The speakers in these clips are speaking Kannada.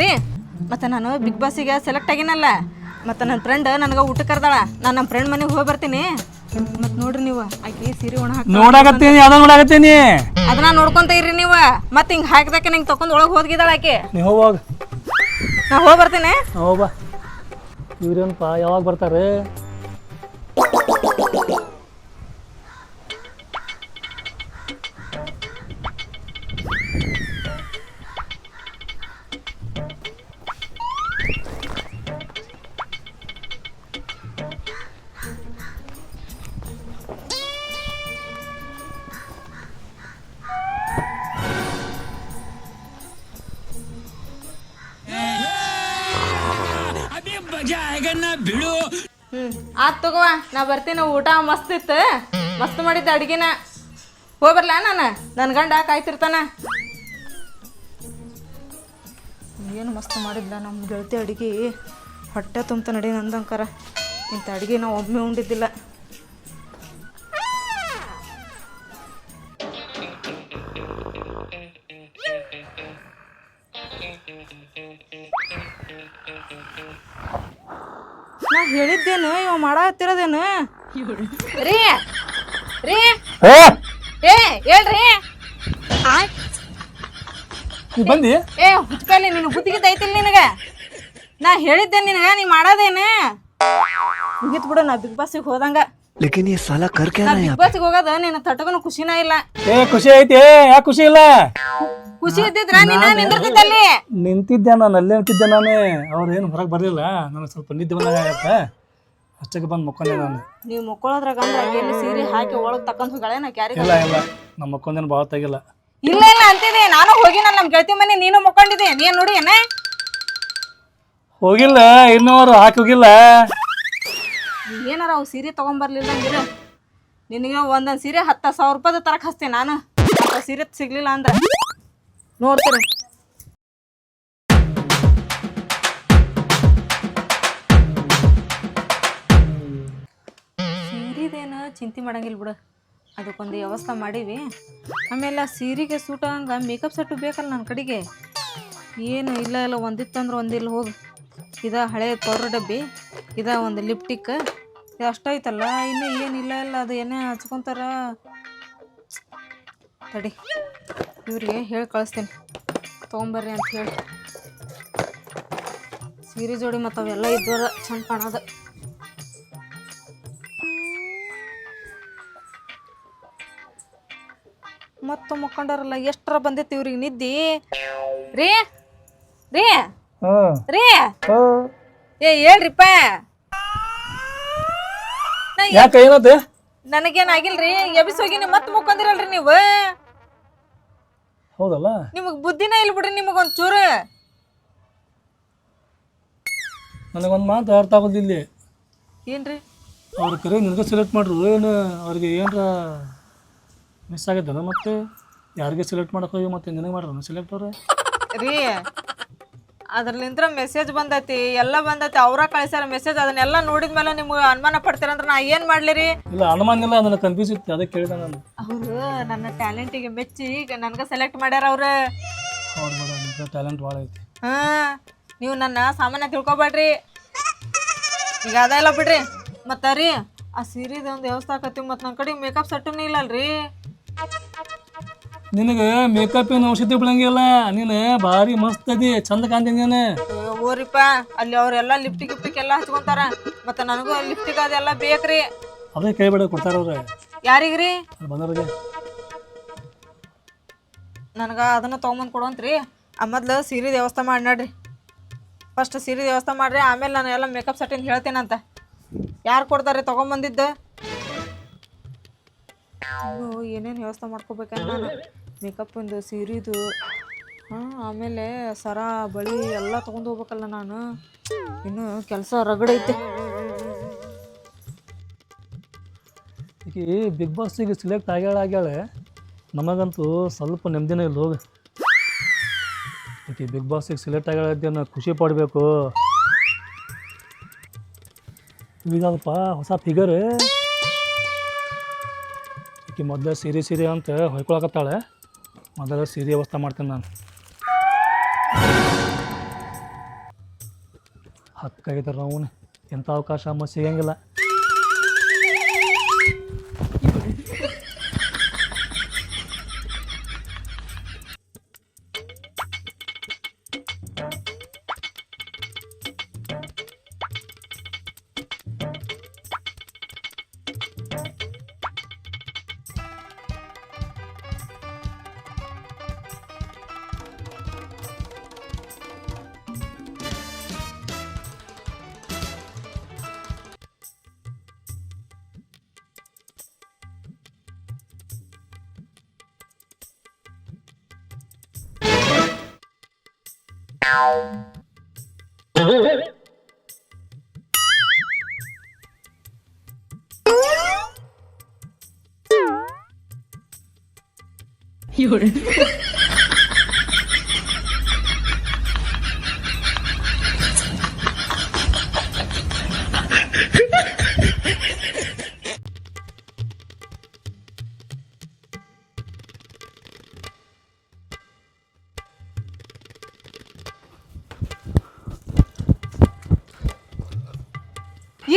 ರೀ ಮತ್ತು ನಾನು ಬಿಗ್ ಬಾಸಿಗೆ ಸೆಲೆಕ್ಟ್ ಆಗಿನಲ್ಲ, ಮತ್ತು ನನ್ನ ಫ್ರೆಂಡ್ ನನಗೆ ಊಟಕ್ಕೆ ಕರ್ದಾಳ. ನಾನು ನಮ್ಮ ಫ್ರೆಂಡ್ ಮನೆಗೆ ಹೋಗಿ ಬರ್ತೀನಿ. ಮತ್ತು ನೋಡ್ರಿ ನೀವು ಆಕಿ ಸೀರೆ ಒಣ ಹಾಕಿ ನೋಡಾಕತ್ತೀನಿ, ಅದ ನೋಡಾಕತ್ತೀನಿ. ಅದನ್ನ ನೋಡ್ಕೊಂತ ಇರ್ರಿ ನೀವು. ಮತ್ತೆ ಹಿಂಗೆ ಹಾಕಿದಕ್ಕೆ ನಂಗೆ ತಗೊಂಡು ಒಳಗೆ ಹೋಗಿದ್ದಾಳ ಆಕೆ. ನೀವು ಹೋಗ, ನಾ ಹೋಗಿ ಬರ್ತೀನಿ. ಹೋಗ್ಬಾ. ಇವ್ರೇನಪ್ಪ ಯಾವಾಗ ಬರ್ತಾರೆ? ಆತ್ ತಗೋವ, ನಾ ಬರ್ತೀನಿ. ಊಟ ಮಸ್ತ್ ಇತ್ತು, ಮಸ್ತ್ ಮಾಡಿದ್ದೆ ಅಡ್ಗಿನ. ಹೋಗ್ಬರ್ಲ ನಾನು, ನನ್ನ ಗಂಡ ಕಾಯ್ತಿರ್ತಾನ. ಏನು ಮಸ್ತ್ ಮಾಡಿದ್ಲ ನಮ್ಮ ಗೆಳತಿ ಅಡುಗೆ. ಹೊಟ್ಟೆ ತುಂಬ ನಡಿ ನಂದಂಕರ. ಇಂಥ ಅಡುಗೆ ನಾವು ಒಮ್ಮೆ ಉಂಡಿದ್ದಿಲ್ಲ. ನಾ ಹೇಳಿದ್ದೇನು ಇವ ಮಾಡತ್ತಿರೋದೇನು? ರೀ ರೀ ಏ ಹೇಳ್ರಿ. ಬಂದಿ? ಏ ಹುಚ್ಕಲ್ಲಿ, ನೀನು ಬುದ್ಧಿಗಿದ್ದ ಐತಿಲ್ಲ ನಿನಗ? ನಾ ಹೇಳಿದ್ದೇನೆ ನಿನಗ, ನೀ ಮಾಡೋದೇನು? ಮುಗಿತ್ ಬಿಡು, ನಾ ಬಿಗ್ ಬಾಸಿಗೆ ಹೋದಂಗ. लेकिन ये साला कर क्या रहा है ಬಿಗ್ ಬಾಸಿಗೆ ಹೋಗೋದ ನಿನ್ನ ತಟಗನು ಖುಷಿನ ಇಲ್ಲ. ಏ ಖುಷಿ ಐತಿ, ಯಾಕೆ ಖುಷಿ ಇಲ್ಲ? ಖುಷಿ ಇದ್ದಿದ್ರ ನೀನ ನಿಂದಿರ್ತಿದ್ದಲ್ಲಿ. ನಿಂತಿದ್ದೆ ನಾನು, ಅಲ್ಲೇ ನಿಂತಿದ್ದೆ ನಾನು. ಅವ್ರು ಏನು ಹೊರಗೆ ಬರಲಿಲ್ಲ, ನನಗೆ ಸ್ವಲ್ಪ ನಿದ್ದೆ ಬಂದಾಗತ್ತೆ. ಅಷ್ಟಕ್ಕೆ ಬಂದು ಮಕ್ಕೊಂಡೆ ನಾನು. ನೀವು ಮಕ್ಕಳದ್ರಾಗ ಅಂದ್ರೆ ಎಲ್ಲಿ ಸೀರೆ ಹಾಕಿ ಒಳಗೆ ತಕೊಂಡ್ ಹೋಗಳೇ ನಾ ಕ್ಯಾರಿ. ಇಲ್ಲ ಇಲ್ಲ, ನಮ್ಮ ಮಕ್ಕೊಂದೇನು ಭಾಳ ತೆಗಿಲ್ಲ. ಇಲ್ಲ ಇಲ್ಲ ಅಂತಿದೆ. ನಾನು ಹೋಗಿನಲ್ಲ ನಮ್ಮ ಗೆಳತಿ ಮನೆ, ನೀನು ಮಕ್ಕೊಂಡಿದ್ದೆ. ನೀನ್ ನೋಡಿ ಏನ ಹೋಗಿಲ್ಲ, ಇನ್ನೂರು ಹಾಕಿ ಹೋಗಿಲ್ಲ. ಏನಾರ ಅವು ಸೀರೆ ತೊಗೊಂಬರ್ಲಿಲ್ಲ ಅಂದಿರ ನಿನಗೆ ಒಂದೊಂದು ಸೀರೆ 10,000 ರೂಪಾಯ್ದು ತರಕ್ಕೆ ಹಚ್ತೀನಿ ನಾನು. ಅಂತ ಸೀರೆ ಸಿಗ್ಲಿಲ್ಲ ಅಂದ್ರೆ ನೋಡ್ತೀರಿ. ಸೀರೆದೇನು ಚಿಂತೆ ಮಾಡಂಗಿಲ್ಲ ಬಿಡು, ಅದಕ್ಕೊಂದು ವ್ಯವಸ್ಥೆ ಮಾಡೀವಿ. ಆಮೇಲೆ ಆ ಸೀರೆಗೆ ಸೂಟ್ ಹಂಗೆ ಮೇಕಪ್ ಸೆಟ್ಟು ಬೇಕಲ್ಲ ನನ್ನ ಕಡೆಗೆ. ಏನು ಇಲ್ಲ ಇಲ್ಲ, ಒಂದಿತ್ತಂದ್ರೆ ಒಂದಿಲ್ಲ. ಹೋಗಿ ಇದ ಹಳೆ ಪೌಡ್ರ್ ಡಬ್ಬಿ, ಇದ ಒಂದು ಲಿಪ್ಟಿಕ್, ಇದು ಅಷ್ಟೈತಲ್ಲ. ಇನ್ನೂ ಏನಿಲ್ಲ ಇಲ್ಲ, ಅದು ಏನೇ ಹಚ್ಕೊತಾರ. ತಡಿ, ಇವ್ರಿಗೆ ಹೇಳಿ ಕಳಿಸ್ತೀನಿ ತೊಗೊಂಬರ್ರಿ ಅಂತ ಹೇಳಿ. ಸೀರೆ ಜೋಡಿ ಮತ್ತು ಅವೆಲ್ಲ ಇದ್ದವ್ರ ಚಂದ ಕಾಣೋದು. ಮತ್ತು ಮುಕ್ಕೊಂಡಾರಲ್ಲ, ಎಷ್ಟರ ಬಂದೈತಿ ಇವ್ರಿಗೆ ನಿದ್ದಿ. ರೀ ರೀ ರೀ ಏ ಹೇಳ್ರಿಪ್ಪ. ಯಾಕೆ ಏನತ್ತೆ? ನನಗೇನಾಗಿಲ್ರಿ, ಎಬಿಸ್ ಹೋಗಿನಿ ಮತ್ತೆ ಮುಕ್ಕೊಂದಿರಲ್ರಿ ನೀವು. ಹೌದಲ್ಲ, ನಿಮಗೆ ಬುದ್ಧಿನ ಇಲ್ಲ ಬಿಡ್ರಿ ನಿಮಗೊಂದು ಚೂರು. ನನಗೊಂದು ಮಾತು ಅರ್ಥ ಆಗೋದಿಲ್ಲ. ಏನ್ರಿ? ಅವ್ರ ಕರೆ ನಿನಗೆ ಸೆಲೆಕ್ಟ್ ಮಾಡ್ರು, ಏನು ಅವ್ರಿಗೆ ಏನರ ಮಿಸ್ ಆಗೈತಲ್ಲ? ಮತ್ತೆ ಯಾರಿಗೆ ಸೆಲೆಕ್ಟ್ ಮಾಡಕ್ಕೆ ಹೋಗಿ ಮತ್ತೆ ನಿನಗೆ ಮಾಡ್ರ ಸೆಲೆಕ್ಟ್ ಅವ್ರೆ? ರೀ ಅದ್ರಲ್ಲಿಂದ್ರ ಮೆಸೇಜ್ ಬಂದೈತಿ, ಎಲ್ಲ ಬಂದೈತಿ. ಅವ್ರ ಕಳಿಸ್ಯಾರ ಮೆಸೇಜ್. ಅದನ್ನೆಲ್ಲ ನೋಡಿದ್ಮೇಲೆ ನಿಮ್ಗೆ ಅನುಮಾನ ಪಡ್ತೀರಂದ್ರೆ ನಾ ಏನು ಮಾಡ್ಲಿರಿ? ಇಲ್ಲ, ಅನುಮಾನ ಇಲ್ಲ, ನನಗೆ ಕನ್ಫ್ಯೂಸ್ ಇತ್ತು, ಅದಕ್ಕೆ ಕೇಳಿದೆ ನಾನು. ಅವರು ನನ್ನ ಟ್ಯಾಲೆಂಟಿಗೆ ಮೆಚ್ಚಿ ಈಗ ನನಗೆ ಸೆಲೆಕ್ಟ್ ಮಾಡ್ಯಾರ ಅವ್ರು. ಹೌದು ಮೇಡಮ್, ಟ್ಯಾಲೆಂಟ್ ಭಾಳ ಐತಿ. ಹಾಂ, ನೀವು ನನ್ನ ಸಾಮಾನ್ಯ ತಿಳ್ಕೊಬೇಡ್ರಿ. ಈಗ ಅದೆಲ್ಲ ಬಿಡ್ರಿ. ಮತ್ತು ರೀ ಆ ಸೀರೆದು ಒಂದು ವ್ಯವಸ್ಥೆ ಆಕತ್ತೀವಿ. ಮತ್ತು ನನ್ನ ಕಡೆ ಮೇಕಪ್ ಸೆಟ್ಟೂ ಇಲ್ಲಲ್ರಿ. ನಿನಗೆ ಮೇಕಪ್ ಏನು ಔಷಧಿ ಬಿಡಂಗಿಲ್ಲ, ನೀನು ಭಾರಿ ಮಸ್ತ್ ಅದಿ, ಚಂದ ಕಾಣ್ತೀನಿ ನೀನು. ಓರಿಪ್ಪ, ಅಲ್ಲಿ ಅವರೆಲ್ಲ ಲಿಫ್ಟಿಕ್ ಗಿಫ್ಟಿಕ್ ಎಲ್ಲ ಹಚ್ಕೊಂತಾರ. ಮತ್ತು ನನಗೂ ಲಿಫ್ಟಿಕ್ ಅದೆಲ್ಲ ಬೇಕ್ರಿ. ಅದೇ ಕೈ ಬಿಡ ಕೊಡ್ತಾರ ಅವ್ರೆ. ಯಾರಿಗ್ರಿ? ಬಂದವ್ರಿಗೆ. ನನಗೆ ಅದನ್ನು ತೊಗೊಂಬಂದು ಕೊಡುವಂತ್ರಿ. ಆ ಮೊದ್ಲು ಸೀರೆ ವ್ಯವಸ್ಥೆ ಮಾಡಿ ನೋಡ್ರಿ. ಫಸ್ಟ್ ಸೀರೆ ವ್ಯವಸ್ಥೆ ಮಾಡಿರಿ, ಆಮೇಲೆ ನಾನು ಎಲ್ಲ ಮೇಕಪ್ ಸೆಟ್ಟಿಂದ ಹೇಳ್ತೇನಂತ. ಯಾರು ಕೊಡ್ತಾರೆ ತೊಗೊಂಬಂದಿದ್ದು? ಏನೇನು ವ್ಯವಸ್ಥೆ ಮಾಡ್ಕೋಬೇಕಂತ ನಾನು. ಮೇಕಪ್ಪಿಂದು, ಸೀರೆದು, ಹಾಂ, ಆಮೇಲೆ ಸರ ಬಳಿ ಎಲ್ಲ ತೊಗೊಂಡು ಹೋಗ್ಬೇಕಲ್ಲ ನಾನು. ಇನ್ನು ಕೆಲಸ ರಗಡೈತೆ. ಈಗ ಬಿಗ್ ಬಾಸಿಗೆ ಸೆಲೆಕ್ಟ್ ಆಗ್ಯಾಳೆ, ನಮಗಂತೂ ಸ್ವಲ್ಪ ನೆಮ್ಮದಿನೇ ಇಲ್ಲ. ಹೋಗಿ ಈಗ ಬಿಗ್ ಬಾಸಿಗೆ ಸೆಲೆಕ್ಟ್ ಆಗ್ಯಾಳ, ಖುಷಿ ಪಡಬೇಕು. ಈಗಪ್ಪ ಹೊಸ ಫಿಗರ್. ಈಕೆ ಮೊದಲೇ ಸೀರೆ ಅಂತ ಹೊಯ್ಕೊಳಕತ್ತಾಳೆ. ಮೊದಲು ಸೀರೆ ವ್ಯವಸ್ಥೆ ಮಾಡ್ತೇನೆ ನಾನು. ಹತ್ತಕ್ಕಾಗಿದ್ದಾರೆ ನಾವು ಎಂಥ ಅವಕಾಶ ಸಿಗಂಗಿಲ್ಲ.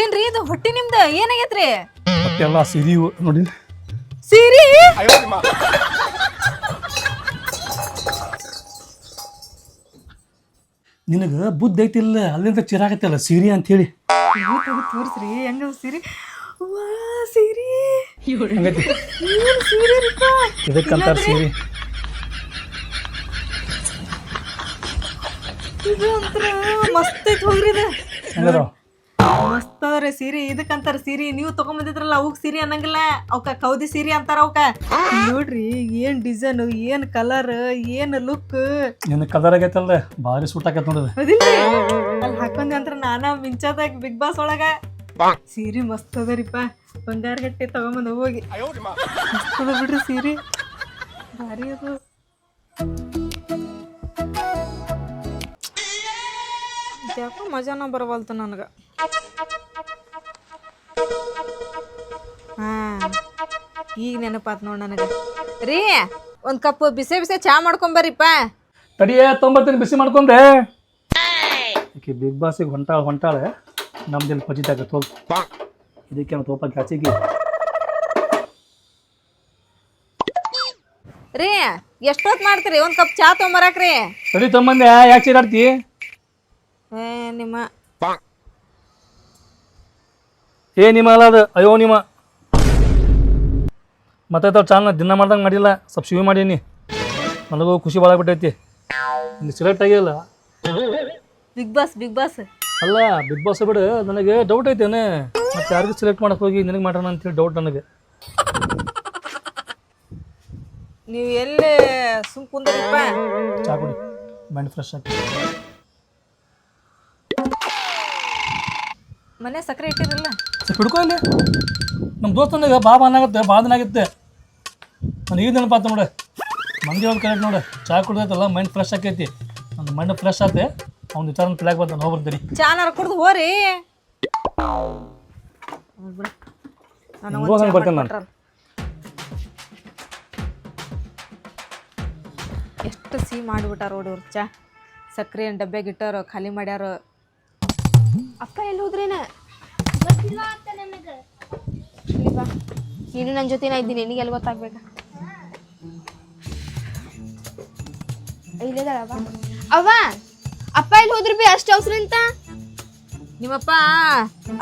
ಏನ್ರಿ ಇದು ಹೊಟ್ಟಿ ನಿಮ್ದು ಏನಾಗೈತ್ರಿ? ಎಲ್ಲ ಸಿರಿ ನೋಡಿ ಸೀರಿ ನಿನಗೆ ಬುದ್ಧಿ ಐತಿಲ್ಲ ಅಲ್ಲಿಂದ ಚಿರಾಗತ್ತಲ್ಲ ಸೀರಿ ಅಂತೇಳಿ ತೋರಿಸ್ರಿ ಹೆಂಗ ಸೀರಿ. ವಾ ಸೀರಿ ಹಂಗೈತಿ. ಏನ್ ಸೀರೆ ರೀಪ? ಇದಕ್ಕಂತಾರ ಸೀರಿ. ಇದು ಅಂತರ ಮಸ್ತ್ ಐತಿ ಹೋಗ್ರಿ ಇದು. ಹೆಂಗದ ಮಸ್ತ್ ಅದ್ರಿ ಸೀರೆ. ಇದಕ್ಕಂತಾರ ಸೀರೆ. ನೀವು ತಗೊಂಬಂದಿದ್ರಲ್ಲ ಅವಕ್ ಸೀರೆ ಅನ್ನಂಗಿಲ್ಲ, ಅವಕ್ಕ ಕೌದಿ ಸೀರೆ ಅಂತಾರ ಅವಕ್ಕ. ನೋಡ್ರಿ ಏನ್ ಡಿಸೈನ್, ಏನ್ ಕಲರ್, ಏನ್ ಲುಕ್. ನಿನ್ನ ಕಲರ್ ಆಗೈತಲ್ದ ಭಾರಿ ಸೂಟ್ ಆಕೈತ್ ನೋಡಿದ. ಅದಿಲ್ರಿ ಅಲ್ಲಿ ಹಾಕೊಂಡಿ ಅಂದ್ರ ನಾನಾ ಮಿಂಚಾದಾಗ ಬಿಗ್ ಬಾಸ್ ಒಳಗ ಸೀರೆ ಮಸ್ತ್ ಅದರಿಪ್ಪ. ಬಂಗಾರ ಗಟ್ಟಿ ತಗೊಂಬಂದ ಹೋಗಿ ಮಸ್ತ್ ಅದ ಬಿಡ್ರಿ ಸೀರೆ, ಭಾರಿ ಅದು. ಯಾಕೋ ಮಜಾನ ಬರವಲ್ತು ನನಗೆ. ಹಾ ಈಗ ನೆನಪಾತ್ ನೋಡ್ ನನಗೆ. ರೀ ಒಂದ್ ಕಪ್ ಬಿಸಿ ಬಿಸಿ ಚಾ ಮಾಡ್ಕೊಂಬರ್ರಿಪ್ಪ. ತಡಿಯೇ ತೊಂಬರ್ತೀನಿ ಬಿಸಿ ಮಾಡ್ಕೊಂಡೆ. ಈಕೆ ಬಿಗ್ ಬಾಸಿಗೆ ಹೊಂಟಾಳೆ ನಮ್ದಲ್ಲಿ ಪಜಿತಾಗ ತೋಲ್ ಇದಕ್ಕೆ ತೋಪ ಕಾಚಿಗೆ. ರೀ ಎಷ್ಟೊತ್ತು ಮಾಡ್ತೀರಿ? ಒಂದ್ ಕಪ್ ಚಾ ತೊಗೊಂಬರಾಕ್ರಿ. ತಡಿ ತೊಂಬಂದೆ ಯಾಕೆ ಚೀರಾಡ್ತಿ? ನಿಮ್ಮ ನಿಮ್ಮ ಅಲ್ಲ ಅದು ಅಯ್ಯೋ ನಿಮ್ಮ ಮತ್ತೆ ಚಾನಲ್ ದಿನ ಮಾಡ್ದಂಗೆ ಮಾಡಿಲ್ಲ, ಸ್ವಲ್ಪ ಶಿವಿ ಮಾಡೀನಿ. ನನಗೂ ಖುಷಿ ಭಾಳ ಬಿಟ್ಟೈತಿ. ಇಲ್ಲಿ ಸೆಲೆಕ್ಟ್ ಆಗಿಲ್ಲ. ಬಿಗ್ ಬಾಸ್ ಅಲ್ಲ ಬಿಗ್ ಬಾಸ್ ಬಿಡು, ನನಗೆ ಡೌಟ್ ಐತೇನೆ ಮತ್ತೆ ಯಾರಿಗೂ ಸೆಲೆಕ್ಟ್ ಮಾಡಕ್ಕೆ ಹೋಗಿ ನಿನಗೆ ಮಾಡೋಣ ಅಂತೇಳಿ ಡೌಟ್ ನನಗೆ. ನೀವು ಎಲ್ಲಿ ಸುಮ್ ಕುಂದ್ರಿಪ್ಪ. ಚಾ ಕುಡಿ ಮೈಂಡ್ ಫ್ರೆಶ್ ಆಗಿ. ಮನೆ ಸಕ್ಕರೆ ಇಟ್ಟಿರಲ್ಲ? ಸ್ವಲ್ಪ ಹಿಡ್ಕೊ ಇಲ್ಲಿ. ನಮ್ಮ ದೋಸ್ತನಿಗೆ ಬಾಬಾ ಅನ್ನಾಗತ್ತೆ, ಭಾಳ ದಿನ ಆಗಿತ್ತೆ. ನಾನು ಈಗ ನೆನಪಾತ ನೋಡು, ಮಂದಿ ಅವ್ರು ಕರೆಕ್ಟ್ ನೋಡು. ಚಾ ಕುಡ್ದೈತಲ್ಲ ಮೈಂಡ್ ಫ್ರೆಶ್ ಆಕೈತಿ. ನನ್ನ ಮೈಂಡ್ ಫ್ರೆಶ್ ಆತೆ. ಅವ್ನ ವಿಚಾರ ತಿಳಕ್ಕೆ ಬಂತಾನೆ. ಹೋಗ್ಬರ್ತೀರಿ ಚಾನಾರ ಕುಡ್ದು ಹೋರಿ. ಹೋಗಂಗೆ ಬರ್ತೇನೆ ನಾನು. ಎಷ್ಟು ಸಿಹಿ ಮಾಡಿಬಿಟ್ಟಾರ ನೋಡಿ ಅವ್ರು. ಚಾ ಸಕ್ಕರೆ ಡಬ್ಬ್ಯಾಗ ಇಟ್ಟಾರ, ಖಾಲಿ ಮಾಡ್ಯಾರ. ಅಪ್ಪ ಎಲ್ಲಿ ಹೋದ್ರೇನ? ಇಲ್ಲಿ ಬಾ, ನೀನು ನನ್ನ ಜೊತೆನ ಇದ್ದೀನಿ, ನಿನಗೆ ಎಲ್ಲಿ ಗೊತ್ತಾಗ್ಬೇಕ? ಇಲ್ಲದಾಳವ ಅವ್ವ. ಅಪ್ಪ ಎಲ್ಲಿ ಹೋದ್ರು ಬಿ ಅಷ್ಟು ಅವಸರ ಅಂತ? ನಿಮ್ಮಪ್ಪ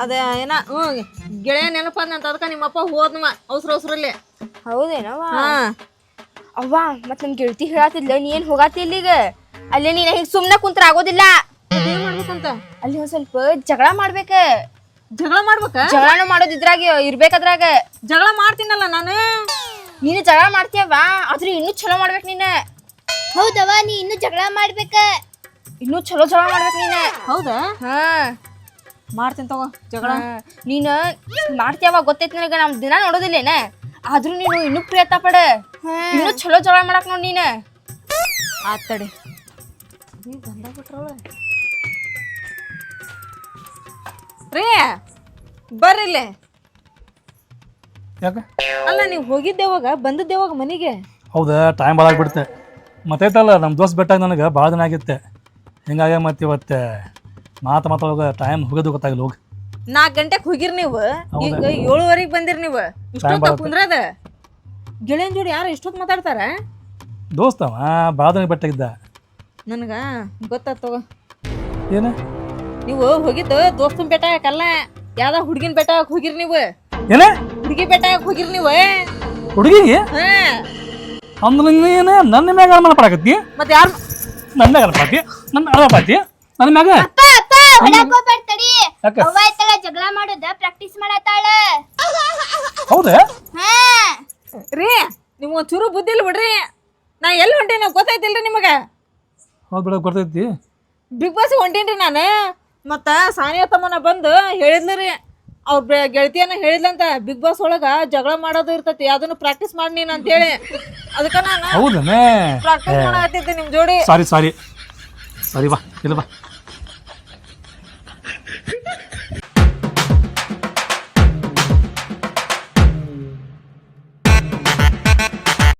ಅದ ಏನ ಗೆಳೆಯ ನೆನಪಂತ ಅದಕ್ಕೆ ನಿಮ್ಮಪ್ಪ ಹೋದ್ನವ ಅವಸರಲ್ಲಿ. ಹೌದೇನವ? ಹಾ ಅವ್ವ ಮತ್ ನಮ್ ಗೆಳತಿ ಹೇಳತ್ತಿದ್ಲ ನೀ ಏನ್ ಹೋಗಾತಿ ಇಲ್ಲಿಗ? ಅಲ್ಲೇ ನೀನ್ ಹಿಂಗ್ ಸುಮ್ನೆ ಕುಂತ್ರ ಆಗೋದಿಲ್ಲ. ಏನ್ ಮಾಡ್ಬೇಕಂತ? ಅಲ್ಲಿ ಒಂದ್ ಸ್ವಲ್ಪ ಜಗಳ ಮಾಡ್ಬೇಕ. ಜಗಳ ಮಾಡ್ಬೇಕ? ಜಗಳನು ಮಾಡೋದ್ ಇದ್ರಾಗ ಇರ್ಬೇಕದ್ರಾಗ. ಜಗಳ ಮಾಡ್ತೀನಲ್ಲ ನಾನು. ನೀನು ಜಗಳ ಮಾಡ್ತೀಯವ್ವ, ಆದ್ರೆ ಇನ್ನೂ ಚಲೋ ಮಾಡ್ಬೇಕು ನೀನ. ಹೌದವ್ವ, ನೀ ಇನ್ನೂ ಜಗಳ ಮಾಡ್ಬೇಕ. ಇನ್ನೂ ಚಲೋ ಜಗಳ ಮಾಡ್ಬೇಕು ನೀನ. ಹೌದಾ? ಹಾ ಮಾಡ್ತೀನಿ ತಗೋ ಜಗಳ. ನೀನು ಮಾಡ್ತೀಯವ್ವ, ಗೊತ್ತೈತಿ ನನಗ. ನಮ್ ದಿನ ನೋಡೋದಿಲ್ಲೇನ, ಆದ್ರೂ ನೀನು ಇನ್ನೂ ಪ್ರಯತ್ನ ಪಡ. ಇನ್ನೂ ಚಲೋ ಜಗಳ ಮಾಡಕ್ ನೋಡ್ ನೀನ. ಆತಡಿ ನೀ ಬಂದಾಗ್ಬಿಟ್ರವಳ. ರೀ ಬರ್ರಿಲ್ಲೇ. ಯಾಕೆ? ಅಲ್ಲ ನೀವು ಹೋಗಿದ್ದೇವಾಗ ಬಂದದ್ದೇವಾಗ ಮನೆಗೆ? ಹೌದಾ, ಟೈಮ್ ಭಾಳ ಆಗಿಬಿಡುತ್ತೆ. ಮತ್ತೈತಲ್ಲ ನಮ್ಮ ದೋಸ್ತ್ ಬೆಟ್ಟಾಗ ನನಗೆ ಭಾಳ ದಿನ ಆಗಿತ್ತೆ. ಹಿಂಗಾಗಿ ಮತ್ತೆ ಇವತ್ತು ಮಾತಾಡೋವಾಗ ಟೈಮ್ ಹೋಗೋದು ಗೊತ್ತಾಗಲ್ಲ ಹೋಗಿ. 4 ಗಂಟೆಗೆ ಹೋಗಿರ್ ನೀವು, ಈಗ 7:15 ಬಂದಿರಿ ನೀವು. ಇಷ್ಟೊತ್ತ ಕುಂದ್ರದ ಗೆಳೆಯನ್ ಜೋಡಿ ಯಾರು ಇಷ್ಟೊತ್ತು ಮಾತಾಡ್ತಾರ? ದೋಸ್ತವ ಬಾದನೆ ಬೆಟ್ಟಾಗಿದ್ದ. ನನಗೆ ಗೊತ್ತಾತ್ ತಗೋ. ಏನು ನೀವು ಹೋಗಿದ್ದು ದೋಸ್ತನ ಬೆಟ್ಟ ಹಾಕಲ್ಲ, ಯಾವ್ದ ಹುಡುಗಿನ ಬೆಟ್ಟ ಹಾಕಿ ಹೋಗಿರಿ ನೀವು. ಏನೇ ಹುಡುಗಿ ಬೆಟ್ಟ ಹಾಕಿ ಹೋಗಿರಿ ನೀವು. ಹುಡುಗಿಗೆ ಹಾ ಅಂದ್ರೆ ನೀನು ನನ್ನ ಮ್ಯಾಗ ಅನುಮಾನ ಪಡಕತ್ತಿ. ಮತ್ತೆ ಯಾರು ನನ್ನ ಮ್ಯಾಗ ಅನುಪಾತಿ, ನನ್ನ ಅನುಪಾತಿ ನನ್ನ ಮ್ಯಾಗ. ಅಪ್ಪ ಅಪ್ಪ ಹೊಡಕೋಬೇಡ ತಡಿ. ಯಾಕೆ? ಅವ್ವ ಐತಳ ಜಗಳ ಮಾಡೋದ ಪ್ರಾಕ್ಟೀಸ್ ಮಾಡತ್ತಾಳ. ಹೌದಾ? ಹಾ ರೀ ನೀವು ಒಂಚೂರು ಬುದ್ಧಿ ಇಲ್ಲ ಬಿಡ್ರಿ. ನಾ ಎಲ್ಲಿ ಹೊಂಟೇನ ಗೊತ್ತೈತಿಲ್ರಿ ನಿಮಗೆ? ಹೌದು ಬಿಡ ಗೊತ್ತೈತಿ. ಬಿಗ್ ಬಾಸ್ ಹೊಂಟೀನ್ರಿ ನಾನು. ಮತ್ತು ಸಾನಿಯಾ ತಮ್ಮನ ಬಂದು ಹೇಳಿದ್ಲು ಅವ್ರ ಗೆಳತಿಯನ್ನ ಹೇಳಿದ್ಲಂತ, ಬಿಗ್ ಬಾಸ್ ಒಳಗೆ ಜಗಳ ಮಾಡೋದು ಇರ್ತೈತಿ, ಅದನ್ನು ಪ್ರಾಕ್ಟೀಸ್ ಮಾಡಿ ನೀನು ಅಂತೇಳಿ. ಅದಕ್ಕೆ ನಾನು ಹೌದನೇ? ಪ್ರಾಕ್ಟೀಸ್ ಮಾಡಕತ್ತಿದ್ದೆ ನಿಮ್ಮ ಜೋಡಿ. ಸಾರಿ ಬಾ ಇಲ್ಲ ಬಾ.